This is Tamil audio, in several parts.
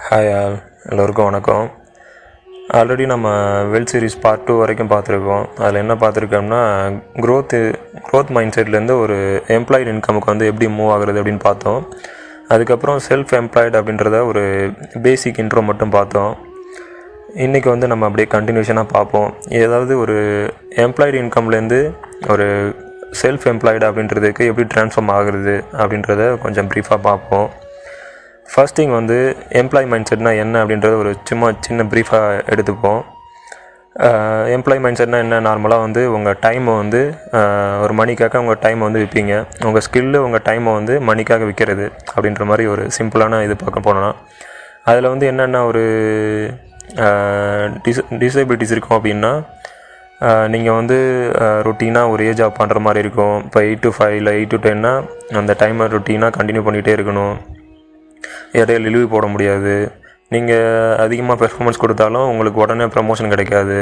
ஹாய் எல்லோருக்கும் வணக்கம். ஆல்ரெடி நம்ம வெல் சீரிஸ் பார்ட் 2 வரைக்கும் பார்த்துருக்கோம். அதில் என்ன பார்த்துருக்கோம்னா க்ரோத் மைண்ட் செட்லேருந்து ஒரு எம்ப்ளாய்டு இன்கமுக்கு வந்து எப்படி மூவ் ஆகுறது அப்படின்னு பார்த்தோம். அதுக்கப்புறம் செல்ஃப் எம்ப்ளாய்டு அப்படின்றத ஒரு பேசிக் இன்ட்ரோ மட்டும் பார்த்தோம். இன்றைக்கி வந்து நம்ம அப்படியே கண்டினியூஷனாக பார்ப்போம். ஏதாவது ஒரு எம்ப்ளாய்டு இன்கம்லேருந்து ஒரு செல்ஃப் எம்ப்ளாய்டு அப்படின்றதுக்கு எப்படி ட்ரான்ஸ்ஃபார்ம் ஆகுறது அப்படின்றத கொஞ்சம் ப்ரீஃபாக பார்ப்போம். ஃபர்ஸ்ட் திங் வந்து எம்ப்ளாய் மைண்ட் செட்னா என்ன அப்படின்றத ஒரு சின்ன ப்ரீஃபாக எடுத்துப்போம். எம்ப்ளாய் மைண்ட் செட்னா என்ன, நார்மலாக வந்து உங்கள் டைமை வந்து ஒரு மணிக்காக உங்கள் டைமை வந்து விற்பீங்க. உங்கள் ஸ்கில்லு உங்கள் டைமை வந்து மணிக்காக விற்கிறது அப்படின்ற மாதிரி ஒரு சிம்பிளான இது பார்க்க போனோன்னா, அதில் வந்து என்னென்ன ஒரு டிசபிலிட்டிஸ் இருக்கும் அப்படின்னா, நீங்கள் வந்து ரொட்டீனாக ஒரே ஜாப் பண்ணுற மாதிரி இருக்கும். இப்போ 8 to 5 இல்லை 8 to 10னா அந்த டைமை ரொட்டீனாக கண்டினியூ பண்ணிகிட்டே இருக்கணும். இடையில லீவ் போட முடியாது. நீங்கள் அதிகமாக பெர்ஃபார்மன்ஸ் கொடுத்தாலும் உங்களுக்கு உடனே ப்ரமோஷன் கிடைக்காது.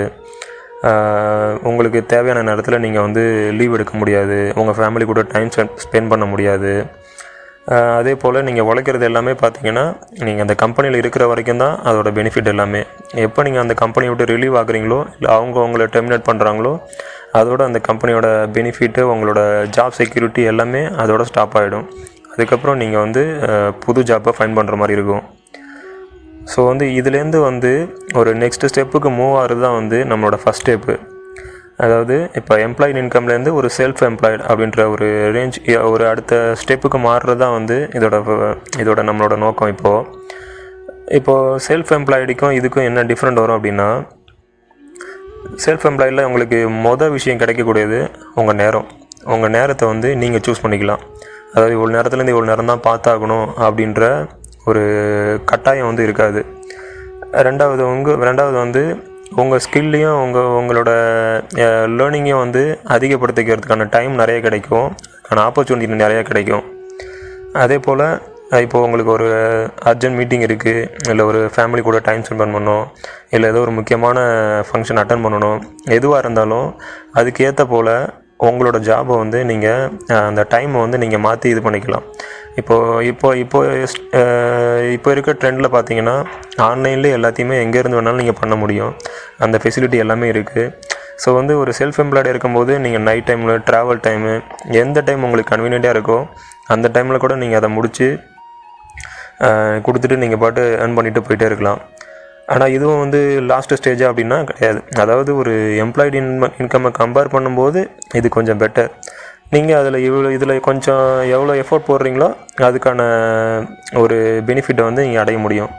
உங்களுக்கு தேவையான நேரத்தில் நீங்கள் வந்து லீவ் எடுக்க முடியாது. உங்கள் ஃபேமிலி கூட டைம் ஸ்பெண்ட் பண்ண முடியாது. அதே போல் நீங்கள் உழைக்கிறது எல்லாமே பார்த்தீங்கன்னா, நீங்கள் அந்த கம்பெனியில் இருக்கிற வரைக்கும் தான் அதோட பெனிஃபிட் எல்லாமே. எப்போ நீங்கள் அந்த கம்பெனியை விட்டு ரிலீவ் ஆகுறீங்களோ, இல்லை அவங்க உங்களை டெர்மினேட் பண்ணுறாங்களோ, அதோட அந்த கம்பெனியோட பெனிஃபிட்டு, உங்களோட ஜாப் செக்யூரிட்டி எல்லாமே அதோட ஸ்டாப் ஆகிடும். அதுக்கப்புறம் நீங்கள் வந்து புது ஜாப்பை ஃபைண்ட் பண்ணுற மாதிரி இருக்கும். ஸோ வந்து இதுலேருந்து வந்து ஒரு நெக்ஸ்ட் ஸ்டெப்புக்கு மூவ் ஆகிறது தான் வந்து நம்மளோட ஃபஸ்ட் ஸ்டெப்பு. அதாவது இப்போ எம்ப்ளாய்டு இன்கம்லேருந்து ஒரு செல்ஃப் எம்ப்ளாய்டு அப்படின்ற ஒரு ரேஞ்ச், ஒரு அடுத்த ஸ்டெப்புக்கு மாறுறது தான் வந்து இதோட நம்மளோட நோக்கம். இப்போது செல்ஃப் எம்ப்ளாய்டுக்கும் இதுக்கும் என்ன டிஃப்ரெண்ட் வரும் அப்படின்னா, செல்ஃப் எம்ப்ளாய்டில் உங்களுக்கு விஷயம் கிடைக்கக்கூடியது உங்கள் நேரம். உங்கள் நேரத்தை வந்து நீங்கள் சூஸ் பண்ணிக்கலாம். அதாவது இவ்வளோ நேரத்துலேருந்து இவ்வளோ நேரம் தான் பார்த்தாகணும் அப்படின்ற ஒரு கட்டாயம் வந்து இருக்காது. ரெண்டாவது வந்து உங்கள் ஸ்கில்லையும் உங்களோட லேர்னிங்கையும் வந்து அதிகப்படுத்திக்கிறதுக்கான டைம் நிறைய கிடைக்கும், அதுக்கான ஆப்பர்ச்சுனிட்டி நிறையா கிடைக்கும். அதே போல் இப்போது உங்களுக்கு ஒரு அர்ஜென்ட் மீட்டிங் இருக்குது, இல்லை ஒரு ஃபேமிலி கூட டைம் ஸ்பெண்ட் பண்ணணும், இல்லை ஏதோ ஒரு முக்கியமான ஃபங்க்ஷன் அட்டன் பண்ணணும், எதுவாக இருந்தாலும் அதுக்கு ஏற்ற போல் உங்களோட ஜாபை வந்து நீங்கள் அந்த டைமை வந்து நீங்கள் மாற்றி இது பண்ணிக்கலாம். இப்போ இருக்க ட்ரெண்டில் பார்த்தீங்கன்னா, ஆன்லைன்லேயே எல்லாத்தையுமே எங்கேருந்து வேணாலும் நீங்கள் பண்ண முடியும். அந்த ஃபெசிலிட்டி எல்லாமே இருக்குது. ஸோ வந்து ஒரு செல்ஃப் எம்ப்ளாய்டு இருக்கும்போது நீங்கள் நைட் டைமில், ட்ராவல் டைமு, எந்த டைம் உங்களுக்கு கன்வீனியண்ட்டாக இருக்கோ அந்த டைமில் கூட நீங்கள் அதை முடித்து கொடுத்துட்டு நீங்கள் பாட்டு earn பண்ணிவிட்டு போயிட்டே இருக்கலாம். ஆனால் இதுவும் வந்து லாஸ்ட்டு ஸ்டேஜாக அப்படின்னா கிடையாது. அதாவது ஒரு எம்ப்ளாய்டு இன்கம்மை கம்பேர் பண்ணும்போது இது கொஞ்சம் பெட்டர். நீங்கள் இதில் கொஞ்சம் எவ்வளோ எஃபோர்ட் போடுறீங்களோ அதுக்கான ஒரு பெனிஃபிட்டை வந்து நீங்கள் அடைய முடியும்.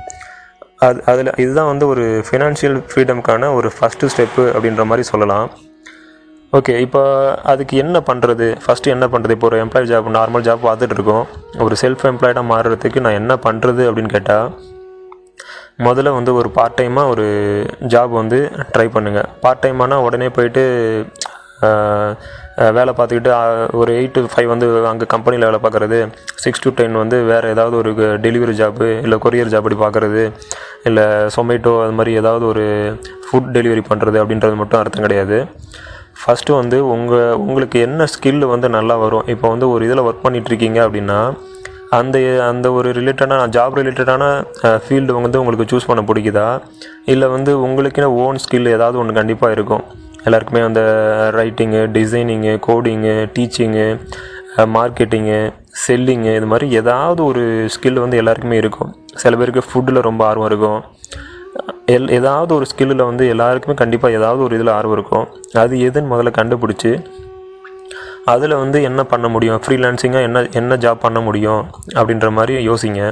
இதுதான் வந்து ஒரு ஃபினான்ஷியல் ஃப்ரீடம்க்கான ஒரு ஃபஸ்ட்டு ஸ்டெப்பு அப்படின்ற மாதிரி சொல்லலாம். ஓகே, இப்போ அதுக்கு என்ன பண்ணுறது, ஃபஸ்ட்டு என்ன பண்ணுறது? இப்போ ஒரு எம்ப்ளாய் ஜாப், நார்மல் ஜாப் பார்த்துட்ருக்கோம். ஒரு செல்ஃப் எம்ப்ளாய்டாக மாறுறதுக்கு நான் என்ன பண்ணுறது அப்படின்னு கேட்டால், முதல்ல வந்து ஒரு பார்ட் டைமாக ஒரு ஜாப் வந்து ட்ரை பண்ணுங்கள். பார்ட் டைமானால் உடனே போயிட்டு வேலை பார்த்துக்கிட்டு ஒரு 8 to 5 வந்து அங்கே கம்பெனியில் வேலை பார்க்குறது, 6 to 10 வந்து வேறு ஏதாவது ஒரு டெலிவரி ஜாப்பு இல்லை கொரியர் ஜாப் அப்படி பார்க்குறது, இல்லை சொமேட்டோ அது மாதிரி ஏதாவது ஒரு ஃபுட் டெலிவரி பண்ணுறது அப்படின்றது மட்டும் அர்த்தம் கிடையாது. ஃபஸ்ட்டு வந்து உங்களுக்கு என்ன ஸ்கில் வந்து நல்லா வரும். இப்போ வந்து ஒரு இதில் ஒர்க் பண்ணிகிட்ருக்கீங்க அப்படின்னா, அந்த ஒரு ஜாப் ரிலேட்டடான ஃபீல்டு வந்து உங்களுக்கு சூஸ் பண்ண பிடிக்குதா, இல்லை வந்து உங்களுக்குன்னு ஓன் ஸ்கில் ஏதாவது ஒன்று கண்டிப்பாக இருக்கும். எல்லாருக்குமே அந்த ரைட்டிங்கு, டிசைனிங்கு, கோடிங்கு, டீச்சிங்கு, மார்க்கெட்டிங்கு, செல்லிங்கு, இது மாதிரி ஏதாவது ஒரு ஸ்கில் வந்து எல்லாருக்குமே இருக்கும். சில பேருக்கு ஃபுட்டில் ரொம்ப ஆர்வம் இருக்கும். ஏதாவது ஒரு ஸ்கில்லில் வந்து எல்லாருக்குமே கண்டிப்பாக ஏதாவது ஒரு இதில் ஆர்வம் இருக்கும். அது எதுன்னு முதல்ல கண்டுபிடிச்சி அதில் வந்து என்ன பண்ண முடியும், ஃப்ரீலான்சிங்காக என்ன ஜாப் பண்ண முடியும் அப்படின்ற மாதிரி யோசிங்க.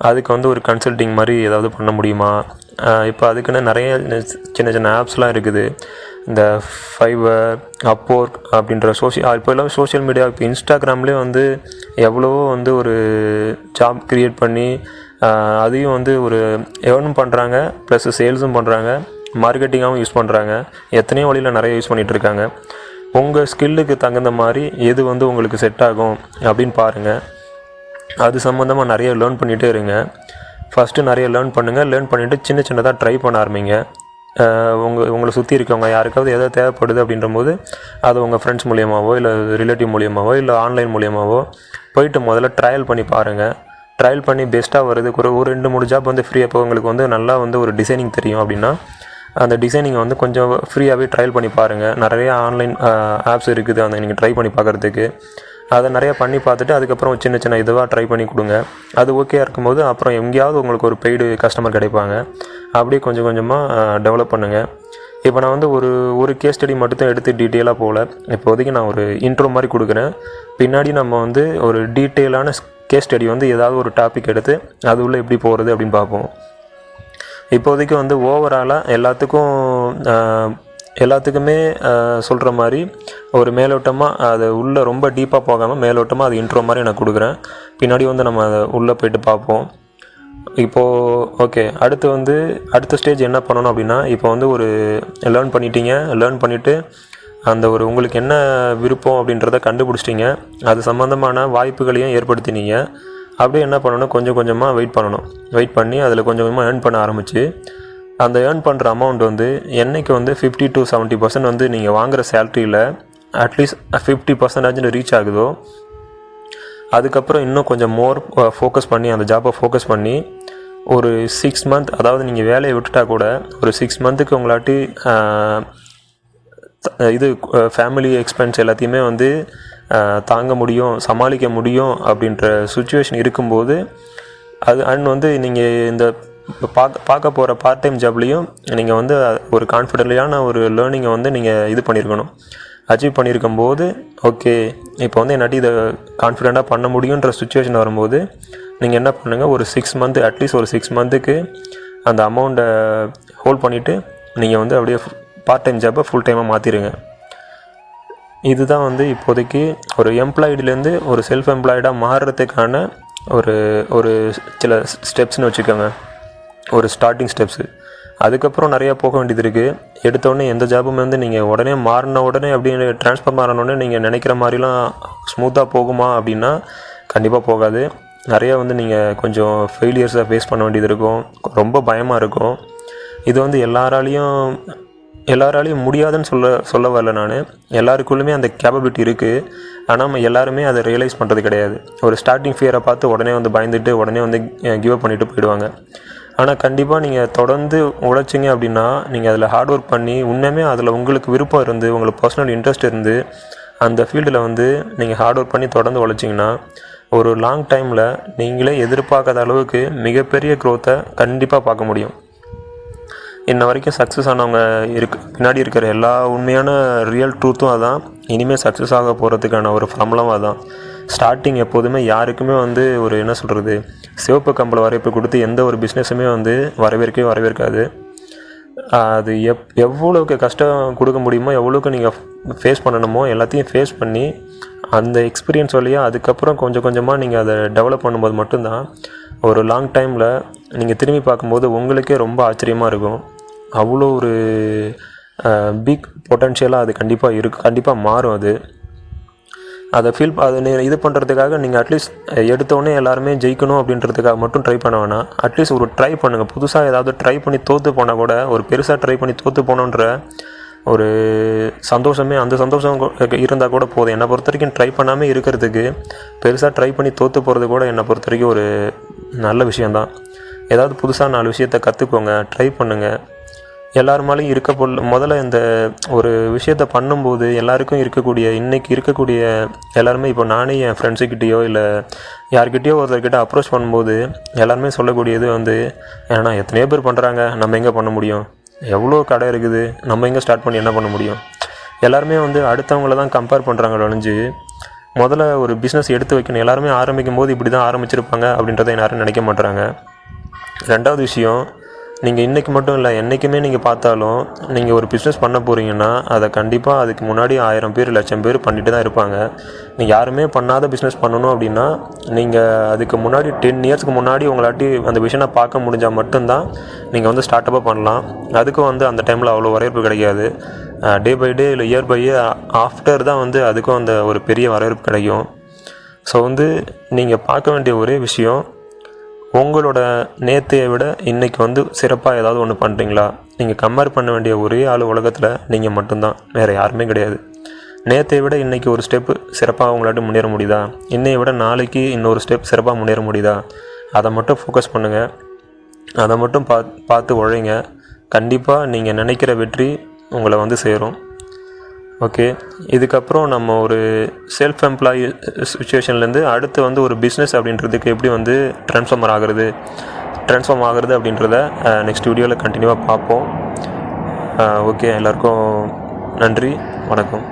அதுக்கு வந்து ஒரு கன்சல்டிங் மாதிரி ஏதாவது பண்ண முடியுமா? இப்போ அதுக்குன்னு நிறைய சின்ன ஆப்ஸ்லாம் இருக்குது. இந்த ஃபைவர், அப்வொர்க் அப்படின்ற இப்போ எல்லாம் சோஷியல் மீடியா, இப்போ இன்ஸ்டாகிராம்லேயே வந்து எவ்வளவோ வந்து ஒரு ஜாப் க்ரியேட் பண்ணி அதையும் வந்து ஒரு ஏர்னும் பண்ணுறாங்க, ப்ளஸ் சேல்ஸும் பண்ணுறாங்க, மார்க்கெட்டிங்காகவும் யூஸ் பண்ணுறாங்க. எத்தனையோ வழியில் நிறைய யூஸ் பண்ணிகிட்ருக்காங்க. உங்கள் ஸ்கில்லுக்கு தகுந்த மாதிரி எது வந்து உங்களுக்கு செட் ஆகும் அப்படின்னு பாருங்கள். அது சம்மந்தமாக நிறைய லேர்ன் பண்ணிகிட்டே இருங்க. ஃபஸ்ட்டு நிறைய லேர்ன் பண்ணுங்கள். லேர்ன் பண்ணிவிட்டு சின்னதாக ட்ரை பண்ண ஆரம்பிங்க. உங்களை சுற்றி இருக்கவங்க யாருக்காவது எதாவது தேவைப்படுது அப்படின்றபோது அது உங்கள் ஃப்ரெண்ட்ஸ் மூலியமாகவோ, இல்லை ரிலேட்டிவ் மூலியமாகவோ, இல்லை ஆன்லைன் மூலியமாகவோ போயிட்டு முதல்ல ட்ரையல் பண்ணி பாருங்கள். ட்ரையல் பண்ணி பெஸ்ட்டாக வருது, ஒரு 2-3 ஜாப் வந்து ஃப்ரீயாக இப்போ உங்களுக்கு வந்து நல்லா வந்து ஒரு டிசைனிங் தெரியும் அப்படின்னா அந்த டிசைனிங்கை வந்து கொஞ்சம் ஃப்ரீயாகவே ட்ரையல் பண்ணி பாருங்கள். நிறைய ஆன்லைன் ஆப்ஸ் இருக்குது அந்த நீங்கள் ட்ரை பண்ணி பார்க்குறதுக்கு. அதை நிறையா பண்ணி பார்த்துட்டு அதுக்கப்புறம் சின்ன சின்ன இதுவாக ட்ரை பண்ணி கொடுங்க. அது ஓகே இருக்கும்போது அப்புறம் எங்கேயாவது உங்களுக்கு ஒரு பெய்டு கஸ்டமர் கிடைப்பாங்க. அப்படியே கொஞ்சம் கொஞ்சமாக டெவலப் பண்ணுங்கள். இப்போ நான் வந்து ஒரு கேஸ் ஸ்டடி மட்டும் எடுத்து டீட்டெயிலாக போகல. இப்போதைக்கு நான் ஒரு இன்ட்ரோ மாதிரி கொடுக்குறேன். பின்னாடி நம்ம வந்து ஒரு டீட்டெயிலான கேஸ் ஸ்டடி வந்து ஏதாவது ஒரு டாபிக் எடுத்து அது உள்ளே எப்படி போகிறது அப்படின்னு பார்ப்போம். இப்போதைக்கு வந்து ஓவராலாக எல்லாத்துக்குமே சொல்கிற மாதிரி ஒரு மேலோட்டமாக அது உள்ளே ரொம்ப டீப்பாக போகாமல் மேலோட்டமாக அது இன்ட்ரோ மாதிரி நான் கொடுக்குறேன். பின்னாடி வந்து நம்ம அதை உள்ளே போய்ட்டு பார்ப்போம். இப்போது ஓகே, அடுத்த ஸ்டேஜ் என்ன பண்ணணும் அப்படின்னா, இப்போ வந்து ஒரு லேர்ன் பண்ணிவிட்டு அந்த ஒரு உங்களுக்கு என்ன விருப்பம் அப்படின்றத கண்டுபிடிச்சிட்டிங்க. அது சம்மந்தமான வாய்ப்புகளையும் ஏற்படுத்தினீங்க. அப்படியே என்ன பண்ணணும், கொஞ்சம் கொஞ்சமாக வெயிட் பண்ணி அதில் கொஞ்சம் கொஞ்சமாக ஏர்ன் பண்ண ஆரம்பித்து அந்த ஏர்ன் பண்ணுற அமௌண்ட் வந்து என்றைக்கு வந்து 50 to 70% வந்து நீங்கள் வாங்குகிற சேலரியில் அட்லீஸ்ட் 50% ரீச் ஆகுதோ அதுக்கப்புறம் இன்னும் கொஞ்சம் ஃபோக்கஸ் பண்ணி அந்த ஜாப்பை ஃபோக்கஸ் பண்ணி ஒரு 6 month, அதாவது நீங்கள் வேலையை விட்டுட்டா கூட ஒரு 6 monthக்கு உங்களாட்டி இது ஃபேமிலி எக்ஸ்பென்ஸ் எல்லாத்தையுமே வந்து தாங்க முடியும், சமாளிக்க முடியும் அப்படின்ற சுச்சுவேஷன் இருக்கும்போது அண்ட் வந்து நீங்கள் இந்த பார்க்க போகிற பார்ட் டைம் ஜாப்லேயும் நீங்கள் வந்து ஒரு கான்ஃபிடென்ட்டான ஒரு லேர்னிங்கை வந்து நீங்கள் இது பண்ணியிருக்கணும், அச்சீவ் பண்ணியிருக்கும் போது ஓகே இப்போ வந்து என்னாட்டி இதை கான்ஃபிடெண்ட்டாக பண்ண முடியுன்ற சுச்சுவேஷன் வரும்போது நீங்கள் என்ன பண்ணுங்கள், ஒரு 6 month அட்லீஸ்ட் ஒரு 6 monthக்கு அந்த அமௌண்ட்டை ஹோல்ட் பண்ணிவிட்டு நீங்கள் வந்து அப்படியே பார்ட் டைம் ஜாப்பை ஃபுல் டைமாக மாற்றிடுங்க. இதுதான் வந்து இப்போதைக்கு ஒரு எம்ப்ளாய்டுலேருந்து ஒரு செல்ஃப் எம்ப்ளாய்டாக மாறுறதுக்கான ஒரு சில ஸ்டெப்ஸ்னு வச்சுக்கோங்க, ஒரு ஸ்டார்டிங் ஸ்டெப்ஸு. அதுக்கப்புறம் நிறையா போக வேண்டியது இருக்குது. எடுத்தோடனே எந்த ஜாபுமே வந்து நீங்கள் உடனே மாறின உடனே அப்படின்னு ட்ரான்ஸ்ஃபர் மாறினோடனே நீங்கள் நினைக்கிற மாதிரிலாம் ஸ்மூத்தாக போகுமா அப்படின்னா கண்டிப்பாக போகாது. நிறையா வந்து நீங்கள் கொஞ்சம் ஃபெயிலியர்ஸை ஃபேஸ் பண்ண வேண்டியது இருக்கும், ரொம்ப பயமாக இருக்கும். இது வந்து எல்லாராலையும் முடியாதுன்னு சொல்ல வரல. நான் எல்லாருக்குள்ளுமே அந்த கேப்பபிலிட்டி இருக்குது. ஆனால் நம்ம எல்லாருமே அதை ரியலைஸ் பண்ணுறது கிடையாது. ஒரு ஸ்டார்டிங் ஃபியரை பார்த்து உடனே வந்து பயந்துட்டு உடனே வந்து கிவ் அப் பண்ணிவிட்டு போயிடுவாங்க. ஆனால் கண்டிப்பாக நீங்கள் தொடர்ந்து உழைச்சிங்க அப்படின்னா நீங்கள் அதில் ஹார்ட் ஒர்க் பண்ணி உண்மையுமே அதில் உங்களுக்கு விருப்பம் இருந்து உங்களுக்கு பர்சனல் இன்ட்ரெஸ்ட் இருந்து அந்த ஃபீல்டில் வந்து நீங்கள் ஹார்ட் ஒர்க் பண்ணி தொடர்ந்து உழைச்சிங்கன்னா ஒரு லாங் டைமில் நீங்களே எதிர்பார்க்காத அளவுக்கு மிகப்பெரிய க்ரோத்தை கண்டிப்பாக பார்க்க முடியும். இன்ன வரைக்கும் சக்ஸஸ் ஆனவங்க பின்னாடி இருக்கிற எல்லா உண்மையான ரியல் ட்ரூத்தும் அதான். இனிமேல் சக்ஸஸ் ஆக போகிறதுக்கான ஒரு ஃபார்முலாவும் அதான். ஸ்டார்டிங் எப்போதுமே யாருக்குமே வந்து ஒரு என்ன சொல்கிறது, சிவப்பு கம்பள வரவேற்பு கொடுத்து எந்த ஒரு பிஸ்னஸுமே வந்து வரவேற்காது. அது எவ்வளோக்கு கஷ்டம் கொடுக்க முடியுமோ, எவ்வளோக்கு நீங்கள் ஃபேஸ் பண்ணணுமோ எல்லாத்தையும் ஃபேஸ் பண்ணி அந்த எக்ஸ்பீரியன்ஸ் வழியாக அதுக்கப்புறம் கொஞ்சம் கொஞ்சமாக நீங்கள் அதை டெவலப் பண்ணும்போது மட்டும்தான் ஒரு லாங் டைமில் நீங்கள் திரும்பி பார்க்கும்போது உங்களுக்கே ரொம்ப ஆச்சரியமாக இருக்கும். அவ்வளோ ஒரு பிக் பொட்டன்ஷியலாக அது கண்டிப்பாக மாறும். அதை இது பண்ணுறதுக்காக நீங்கள் அட்லீஸ்ட் எடுத்தோடனே எல்லாருமே ஜெயிக்கணும் அப்படின்றதுக்காக மட்டும் ட்ரை பண்ண வேணாம். அட்லீஸ்ட் ஒரு ட்ரை பண்ணுங்கள். புதுசாக ஏதாவது ட்ரை பண்ணி தோற்று போனால் கூட, ஒரு பெருசாக ட்ரை பண்ணி தோற்று போனோன்ற ஒரு அந்த சந்தோஷம் இருந்தால் கூட போதும். என்னை பொறுத்த வரைக்கும் ட்ரை பண்ணாமல் இருக்கிறதுக்கு பெருசாக ட்ரை பண்ணி தோற்று போகிறது கூட என்னை பொறுத்த வரைக்கும் ஒரு நல்ல விஷயந்தான். ஏதாவது புதுசாக 4 விஷயத்தை கற்றுக்கோங்க, ட்ரை பண்ணுங்கள். எல்லாருமாலையும் முதல்ல இந்த ஒரு விஷயத்தை பண்ணும்போது எல்லாருக்கும் இன்றைக்கி இருக்கக்கூடிய எல்லாருமே, இப்போ நானே என் ஃப்ரெண்ட்ஸுக்கிட்டேயோ இல்லை யார்கிட்டயோ ஒருத்தர்கிட்ட அப்ரோச் பண்ணும்போது எல்லாருமே சொல்லக்கூடியது வந்து, ஏன்னா எத்தனையோ பேர் பண்ணுறாங்க, நம்ம எங்கே பண்ண முடியும், எவ்வளோ கடை இருக்குது, நம்ம எங்கே ஸ்டார்ட் பண்ணி என்ன பண்ண முடியும். எல்லாருமே வந்து அடுத்தவங்கள தான் கம்பேர் பண்ணுறாங்க ஒழிஞ்சு முதல்ல ஒரு பிஸ்னஸ் எடுத்து வைக்கணும். எல்லாருமே ஆரம்பிக்கும் போது இப்படி தான் ஆரம்பிச்சிருப்பாங்க அப்படின்றத யாரும் நினைக்க மாட்டுறாங்க. 2வது விஷயம், நீங்கள் இன்றைக்கி மட்டும் இல்லை என்றைக்குமே நீங்கள் பார்த்தாலும் நீங்கள் ஒரு பிஸ்னஸ் பண்ண போகிறீங்கன்னா அதை கண்டிப்பாக அதுக்கு முன்னாடி 1000 பேர் 1,00,000 பேர் பண்ணிட்டு தான் இருப்பாங்க. நீங்கள் யாருமே பண்ணாத பிஸ்னஸ் பண்ணணும் அப்படின்னா நீங்கள் அதுக்கு முன்னாடி 10 இயர்ஸ்க்கு முன்னாடி உங்களாட்டி அந்த விஷனை பார்க்க முடிஞ்சால் மட்டும்தான் நீங்கள் வந்து ஸ்டார்ட்டப்பாக பண்ணலாம். அதுக்கும் வந்து அந்த டைமில் அவ்வளோ வரவேற்பு கிடைக்காது. டே பை டே இல்லை இயர் பை இயர் ஆஃப்டர் தான் வந்து அதுக்கும் அந்த ஒரு பெரிய வரவேற்பு கிடைக்கும். ஸோ வந்து நீங்கள் பார்க்க வேண்டிய ஒரே விஷயம், உங்களோட நேற்றையை விட இன்றைக்கி வந்து சிறப்பாக ஏதாவது ஒன்று பண்ணுறீங்களா. நீங்கள் கம்பேர் பண்ண வேண்டிய ஒரே ஆள் உலகத்தில் நீங்கள் மட்டும்தான், வேறு யாருமே கிடையாது. நேற்றை விட இன்றைக்கி ஒரு ஸ்டெப்பு சிறப்பாக உங்களாட்டு முன்னேற முடியுதா, இன்னையை விட நாளைக்கு இன்னொரு ஸ்டெப் சிறப்பாக முன்னேற முடியுதா, அதை மட்டும் ஃபோக்கஸ் பண்ணுங்கள், அதை மட்டும் பார்த்து உழைங்க. கண்டிப்பாக நீங்கள் நினைக்கிற வெற்றி உங்களை வந்து சேரும். ஓகே, இதுக்கப்புறம் நம்ம ஒரு செல்ஃப் எம்ப்ளாயி சுச்சுவேஷன்லேருந்து அடுத்து வந்து ஒரு பிஸ்னஸ் அப்படின்றதுக்கு எப்படி வந்து ட்ரான்ஸ்ஃபார்ம் ஆகுறது அப்படின்றத நெக்ஸ்ட் வீடியோவில் கண்டினியூவாக பார்ப்போம். ஓகே, எல்லாருக்கும் நன்றி, வணக்கம்.